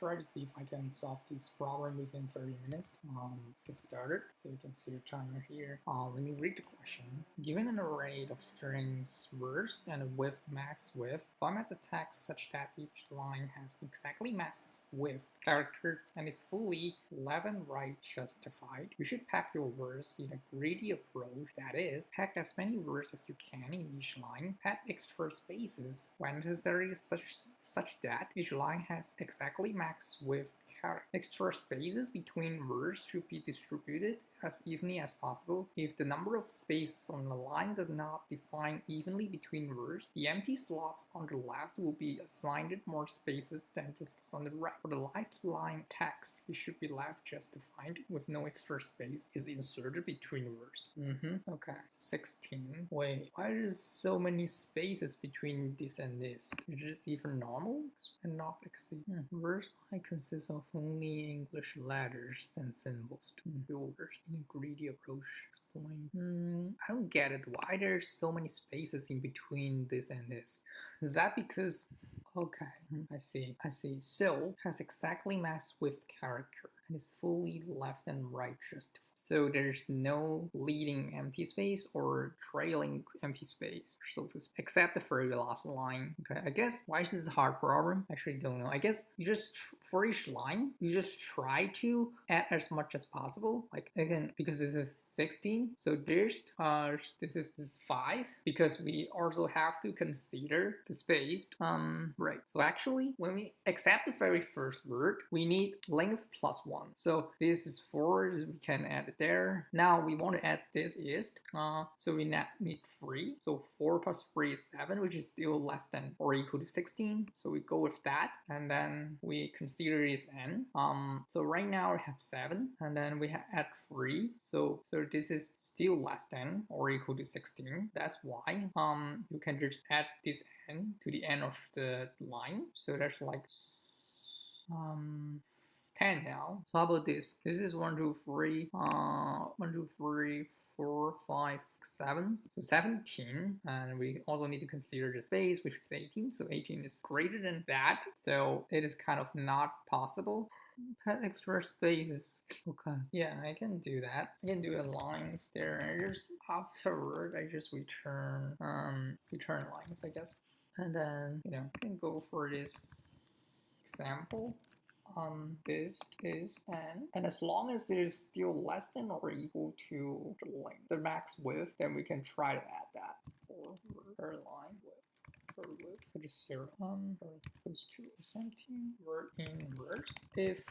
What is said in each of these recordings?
try to see if I can solve this problem within 30 minutes. Let's get started. So you can see the timer here. Let me read the question. Given an array of strings words and a width max width, format the text such that each line has exactly max width characters and is fully left and right justified. You should pack your words in a greedy approach, that is, pack as many words as you can in each line, add extra spaces when necessary such that each line has exactly max width character. Extra spaces between words should be distributed as evenly as possible. If the number of spaces on the line does not define evenly between words, the empty slots on the left will be assigned more spaces than the slots on the right. For the left line text, it should be left justified with no extra space is inserted between words. Okay, 16. Wait, why are there so many spaces between this and this? Is it even normal? And not exceed. Words line consists of only English letters than symbols to builders. In a greedy approach, explain. I don't get it. Why there's so many spaces in between this and this? Is that because? Okay, I see. So has exactly max width character and is fully left and right justified. So there's no leading empty space or trailing empty space, so to speak, except the very last line. Okay, I guess why is this a hard problem? I actually don't know. I guess you just for each line you just try to add as much as possible. Like again, because this is 16, so this is 5 because we also have to consider the space. Right. So actually, when we accept the very first word, we need length plus 1. So this is 4. We can add it there. Now we want to add this is. So we need 3. So 4 plus 3 is 7, which is still less than or equal to 16. So we go with that, and then we consider this n. So right now we have 7, and then we add 3. So this is still less than or equal to 16. That's why you can just add this n to the end of the line. So that's like 10 now. So how about this? This is 1, 2, 3, 1, 2, 3, 4, 5, 6, 7. So 17. And we also need to consider the space, which is 18. So 18 is greater than that. So it is kind of not possible. Put extra spaces. Okay. Yeah, I can do that. I can do a lines there. And just afterward, I just return lines, I guess. And then, I can go for this example. This is n, and as long as it is still less than or equal to the length, the max width, then we can try to add that for per line width. Which is 0. Goes to 17 word in words. If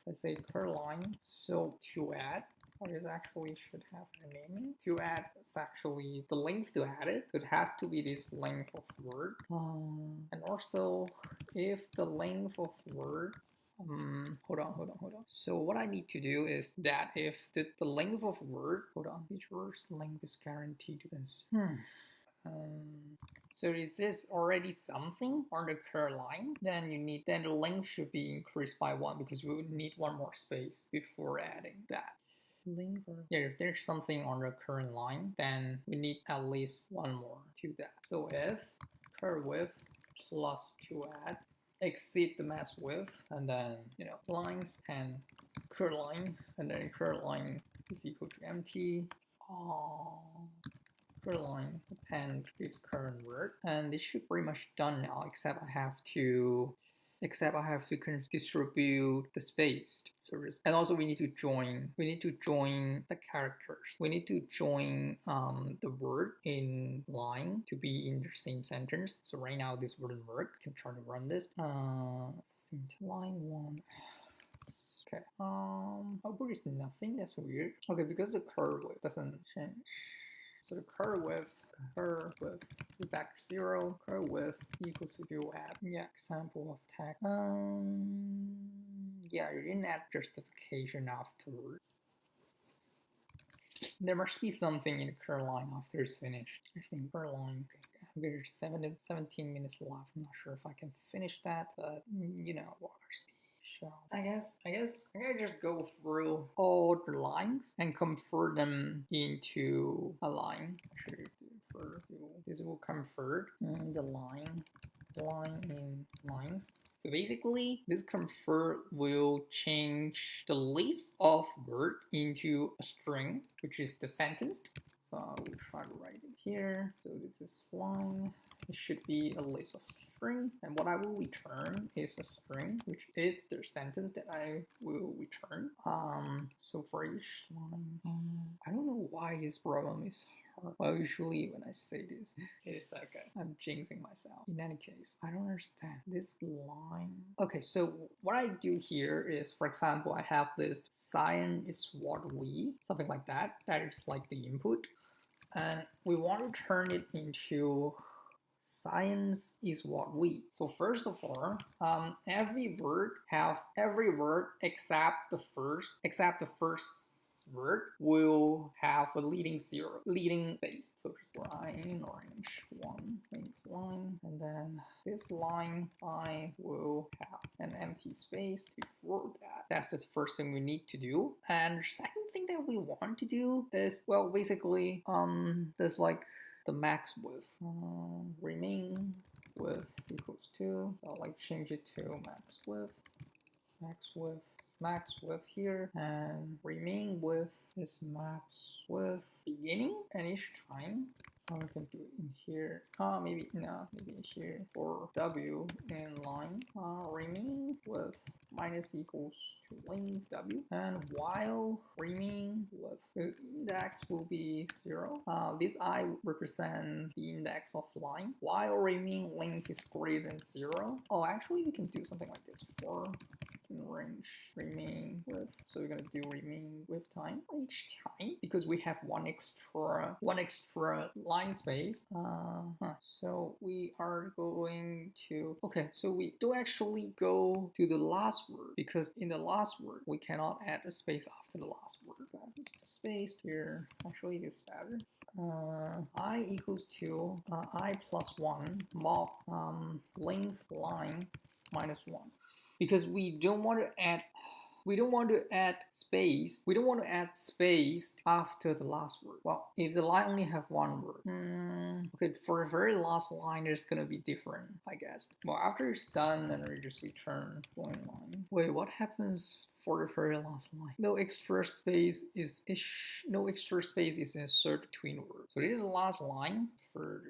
let's say per line, so to add. Or is actually should have a naming. To add, it's actually the length to add it. So it has to be this length of word. And also, if the length of word hold on. So what I need to do is that if the length of word, each word's length is guaranteed to this. So is this already something on the current line? Then the length should be increased by 1 because we would need 1 more space before adding that. Yeah, if there's something on the current line, then we need at least 1 more to that. So if current width plus to add exceed the max width, and then lines and current line, and then current line is equal to empty. Current line append this current word, and this should pretty much done now, except I have to distribute the space service. And also we need to join the characters. We need to join the word in line to be in the same sentence. So right now this wouldn't work. You can try to run this. Line 1. Okay. Output is nothing. That's weird. Okay, because the curve width doesn't change. So the curve width is back to 0. Curve width equals to do add. Yeah, example of tag. Yeah, you didn't add justification afterward. There must be something in the current line after it's finished. I think per line. Okay, there's 17 minutes left. I'm not sure if I can finish that, but I guess I just go through all the lines and convert them into a line. This will convert the line in line So basically, this convert will change the list of words into a string, which is the sentence. So I will try to write it here. So this is line. It should be a list of string, and what I will return is a string, which is the sentence that I will return. So for each line, I don't know why this problem is hard. Well, usually when I say this, it's okay. I'm jinxing myself. In any case, I don't understand this line. Okay, so what I do here is, for example, I have this science is what we, something like that. That is like the input, and we want to turn it into science is what we. So first of all, every word except the first word will have a leading space. So just line orange one line, and then this line I will have an empty space before that. That's the first thing we need to do. And the second thing that we want to do is, well, basically there's like the max width, remain width equals 2. I'll like change it to max width here, and remain width is max width beginning, and each time we can do it in here. Maybe here for W in line, remain width minus equals to length W, and while remain width, the index will be 0. This I represent the index of line, while remain length is greater than 0. Oh, actually we can do something like this for in range remain width. So we're gonna do remain width time each time, because we have one extra line space. So we are going to, okay, so we do actually go to the last word, because in the last word we cannot add a space after the last word. Just a space here, actually this better. I equals to I plus 1 mod length line minus 1, because we don't want to add space. We don't want to add space after the last word. Well, if the line only have one word, okay, for the very last line, it's gonna be different, I guess. Well, after it's done, then we just return one line. Wait, what happens for the very last line? No extra space is inserted between words. So this is the last line.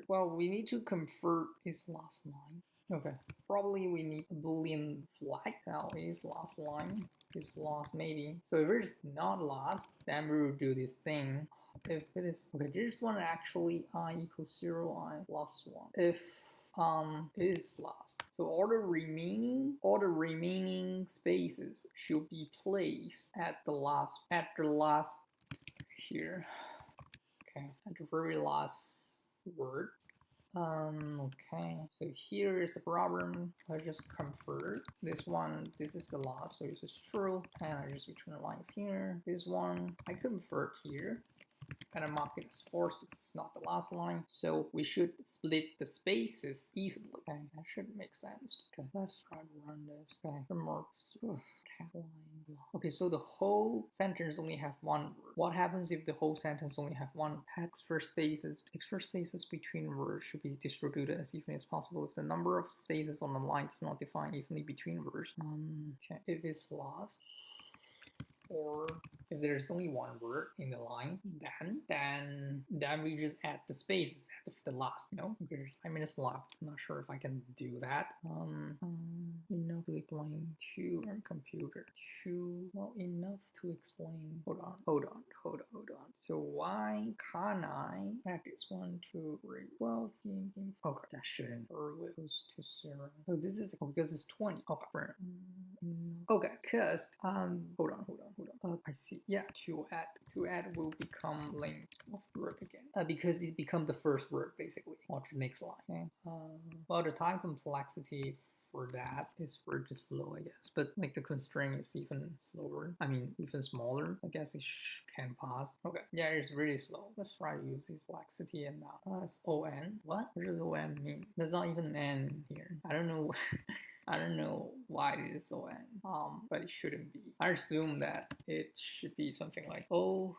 Well, we need to convert this last line. Okay, probably we need a boolean flag. Now is last line is last maybe. So if it's not last, then we will do this thing. If it is, okay, this one actually I equals 0, I plus 1. If it is last, so all the remaining spaces should be placed at the last here. Okay, at the very last word. Okay, so here is the problem. I just convert this one. This is the last, so this is true, and I just return lines here. This one I convert here, and I mark it as false because it's not the last line. So we should split the spaces evenly. Okay, that should make sense. Okay, let's try to run this. Okay, remarks. Okay, so the whole sentence only have one word. What happens if the whole sentence only have one? Extra spaces between words should be distributed as evenly as possible if the number of spaces on the line does not define evenly between words. Okay, if it's lost, or if there's only one word in the line, then we just add the spaces at the last, because I mean it's locked. I'm not sure if I can do that. Enough to explain to our computer. Well, enough to explain. Hold on. So why can't I add this 1, 2, 3, 12, 15? Okay, that shouldn't goes to 0. Oh, this is because it's 20. Okay. Okay, because hold on. I see. Yeah, to add will become length of the word again. Because it becomes the first word basically, or the next line. Okay. Well, the time complexity for that is pretty slow, I guess. But like the constraint is even slower. I mean, even smaller. I guess it can pass. Okay. Yeah, it's really slow. Let's try to use this laxity and now. It's ON. What does ON mean? There's not even an N here. I don't know. I don't know why it is ON. But it shouldn't be. I assume that it should be something like O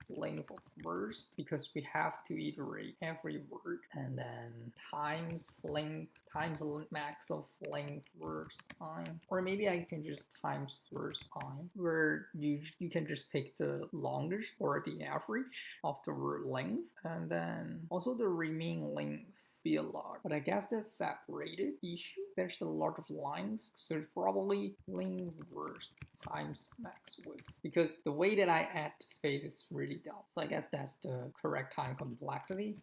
length of words, because we have to iterate every word, and then times length times max of length words time, or maybe I can just times words time, where you can just pick the longest or the average of the word length, and then also the remaining length be a lot, but I guess that's separated issue. There's a lot of lines, so it's probably length words times max width, because the way that I add space is really dumb. So I guess that's the correct time complexity.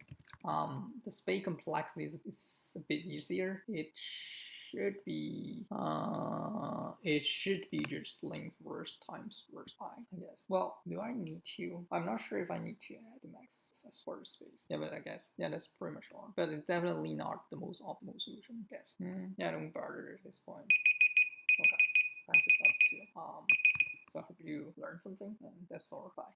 The space complexity is a bit easier. It should be just length words times words I guess. Well, do I need to? I'm not sure if I need to add the max for the space. Yeah, but I guess, yeah, that's pretty much wrong. But it's definitely not the most optimal solution, I guess. Yeah, I don't bother at this point. Okay, time to stop too. So I hope you learned something, and that's all. Bye.